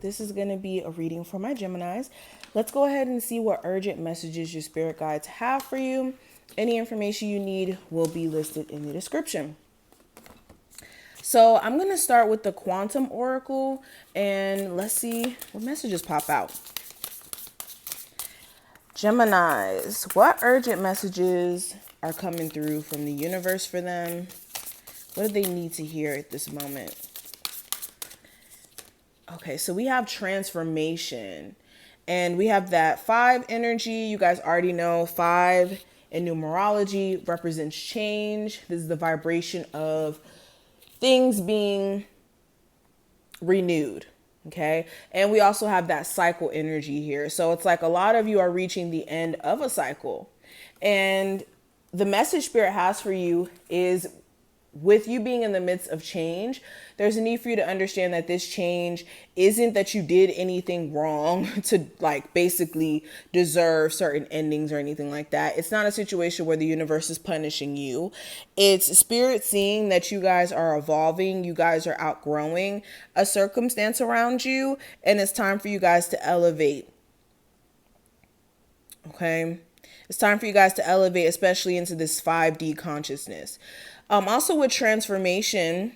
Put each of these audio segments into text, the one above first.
This is going to be a reading for my Geminis. Let's go ahead and see what urgent messages your spirit guides have for you. Any information you need will be listed in the description. So I'm going to start with the Quantum Oracle, and let's see what messages pop out. Geminis, what urgent messages are coming through from the universe for them? What do they need to hear at this moment? Okay, so we have transformation, and we have that 5 energy. You guys already know 5 in numerology represents change. This is the vibration of things being renewed. Okay. And we also have that cycle energy here. So it's like a lot of you are reaching the end of a cycle. And the message Spirit has for you is, with you being in the midst of change, there's a need for you to understand that this change isn't that you did anything wrong to like basically deserve certain endings or anything like that. It's not a situation where the universe is punishing you. It's Spirit seeing that you guys are evolving, you guys are outgrowing a circumstance around you, and it's time for you guys to elevate. Okay? It's time for you guys to elevate, especially into this 5D consciousness. Also with transformation,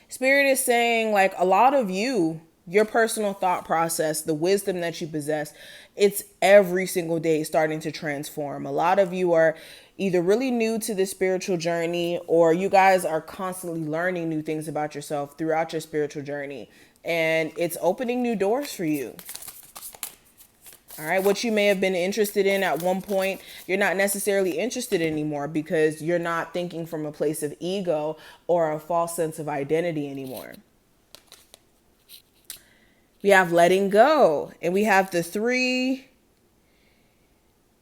Spirit is saying like a lot of you, your personal thought process, the wisdom that you possess, it's every single day starting to transform. A lot of you are either really new to the spiritual journey, or you guys are constantly learning new things about yourself throughout your spiritual journey. And it's opening new doors for you. All right, what you may have been interested in at one point, you're not necessarily interested in anymore because you're not thinking from a place of ego or a false sense of identity anymore. We have letting go, and we have the 3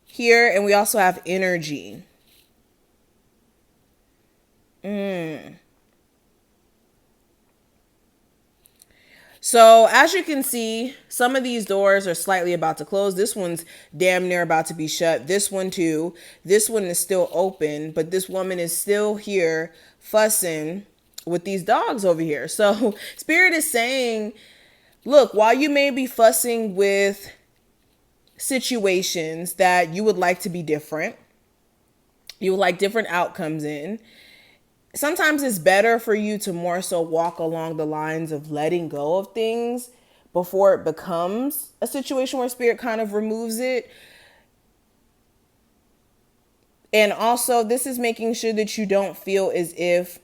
here, and we also have energy. So as you can see, some of these doors are slightly about to close. This one's damn near about to be shut. This one too. This one is still open, but this woman is still here fussing with these dogs over here. So Spirit is saying, look, while you may be fussing with situations that you would like to be different, you would like different outcomes in, sometimes it's better for you to more so walk along the lines of letting go of things before it becomes a situation where Spirit kind of removes it. And also, this is making sure that you don't feel as if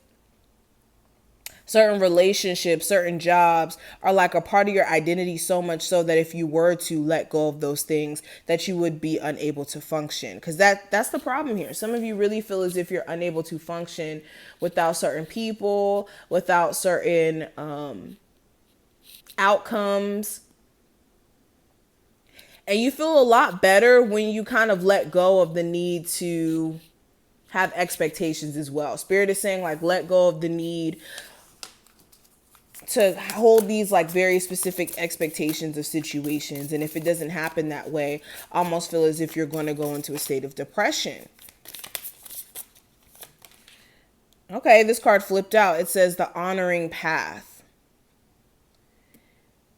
certain relationships, certain jobs are like a part of your identity, so much so that if you were to let go of those things, that you would be unable to function. Because that's the problem here. Some of you really feel as if you're unable to function without certain people, without certain outcomes. And you feel a lot better when you kind of let go of the need to have expectations as well. Spirit is saying like, let go of the need to hold these like very specific expectations of situations. And if it doesn't happen that way, I almost feel as if you're going to go into a state of depression. Okay, this card flipped out. It says the honoring path.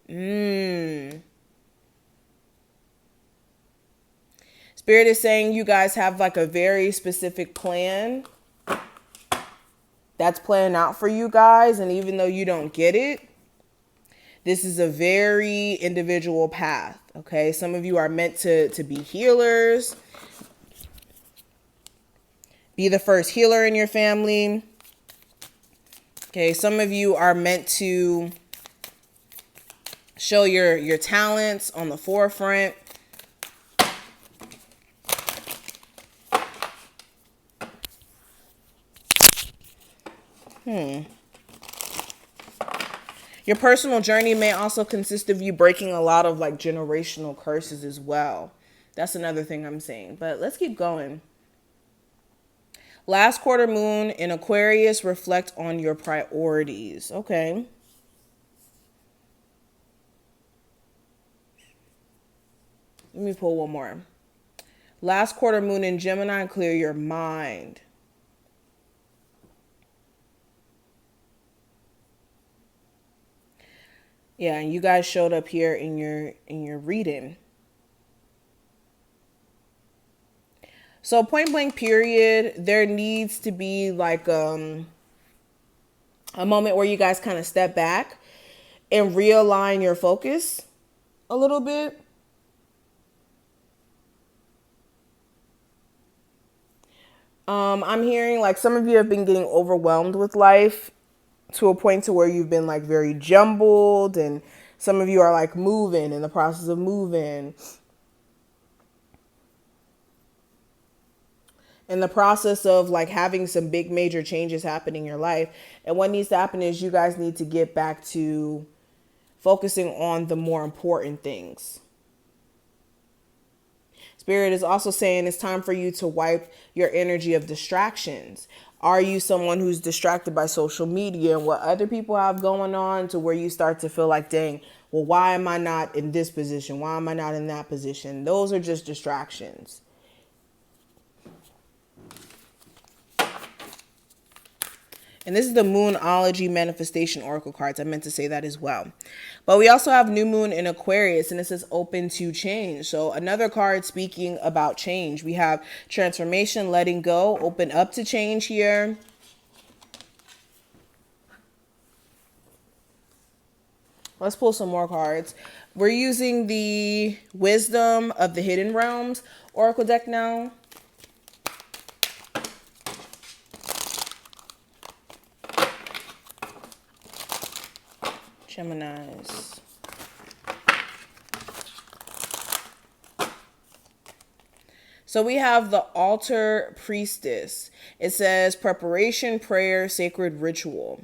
Spirit is saying you guys have like a very specific plan that's playing out for you guys. And even though you don't get it, this is a very individual path. Okay. Some of you are meant to be healers, be the first healer in your family. Okay. Some of you are meant to show your talents on the forefront. Your personal journey may also consist of you breaking a lot of like generational curses as well. That's another thing I'm saying. But let's keep going. Last quarter moon in Aquarius, reflect on your priorities. Okay. Let me pull one more. Last quarter moon in Gemini, clear your mind. Yeah, and you guys showed up here in your reading. So point blank period, there needs to be like a moment where you guys kind of step back and realign your focus a little bit. I'm hearing like some of you have been getting overwhelmed with life to a point to where you've been like very jumbled, and some of you are like moving, in the process of moving, in the process of like having some big major changes happening in your life. And what needs to happen is you guys need to get back to focusing on the more important things. Spirit is also saying it's time for you to wipe your energy of distractions. Are you someone who's distracted by social media and what other people have going on, to where you start to feel like, dang, well, why am I not in this position? Why am I not in that position? Those are just distractions. And this is the Moonology Manifestation Oracle cards. I meant to say that as well. But we also have New Moon in Aquarius, and it says open to change. So another card speaking about change. We have transformation, letting go, open up to change here. Let's pull some more cards. We're using the Wisdom of the Hidden Realms Oracle deck now. Geminis. So we have the Altar Priestess. It says preparation, prayer, sacred ritual.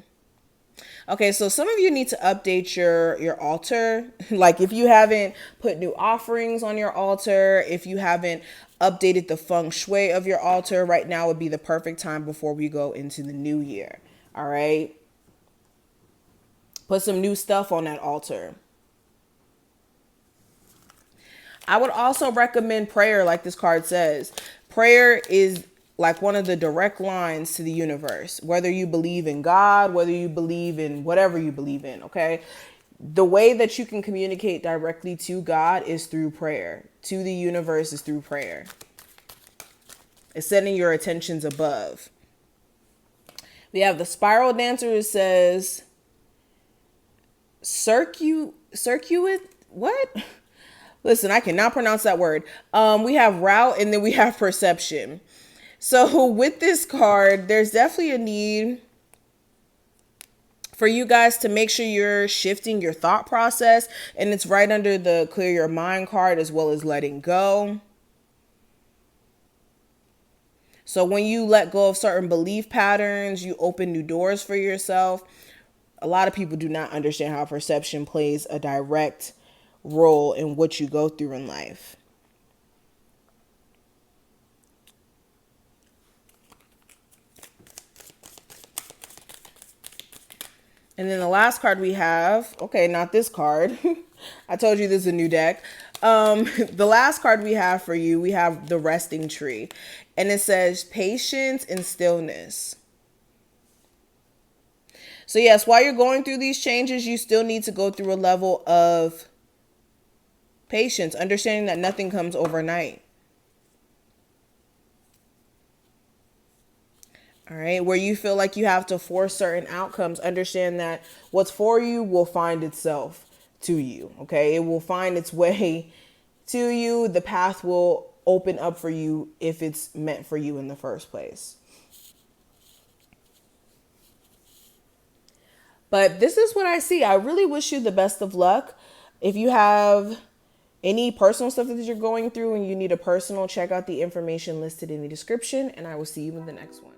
Okay, so some of you need to update your altar. Like if you haven't put new offerings on your altar, if you haven't updated the feng shui of your altar, right now would be the perfect time before we go into the new year. All right. Put some new stuff on that altar. I would also recommend prayer, like this card says. Prayer is like one of the direct lines to the universe, whether you believe in God, whether you believe in whatever you believe in, okay? The way that you can communicate directly to God is through prayer. To the universe is through prayer. It's setting your attentions above. We have the Spiral Dancer. It says circuit, what? Listen, I cannot pronounce that word. We have route, and then we have perception. So with this card, there's definitely a need for you guys to make sure you're shifting your thought process. And it's right under the clear your mind card, as well as letting go. So when you let go of certain belief patterns, you open new doors for yourself. A lot of people do not understand how perception plays a direct role in what you go through in life. And then the last card we have, okay, not this card. I told you this is a new deck. The last card we have for you, we have the Resting Tree. And it says patience and stillness. So yes, while you're going through these changes, you still need to go through a level of patience, understanding that nothing comes overnight. All right, where you feel like you have to force certain outcomes, understand that what's for you will find itself to you, okay? It will find its way to you. The path will open up for you if it's meant for you in the first place. But this is what I see. I really wish you the best of luck. If you have any personal stuff that you're going through and you need a personal, check out the information listed in the description, and I will see you in the next one.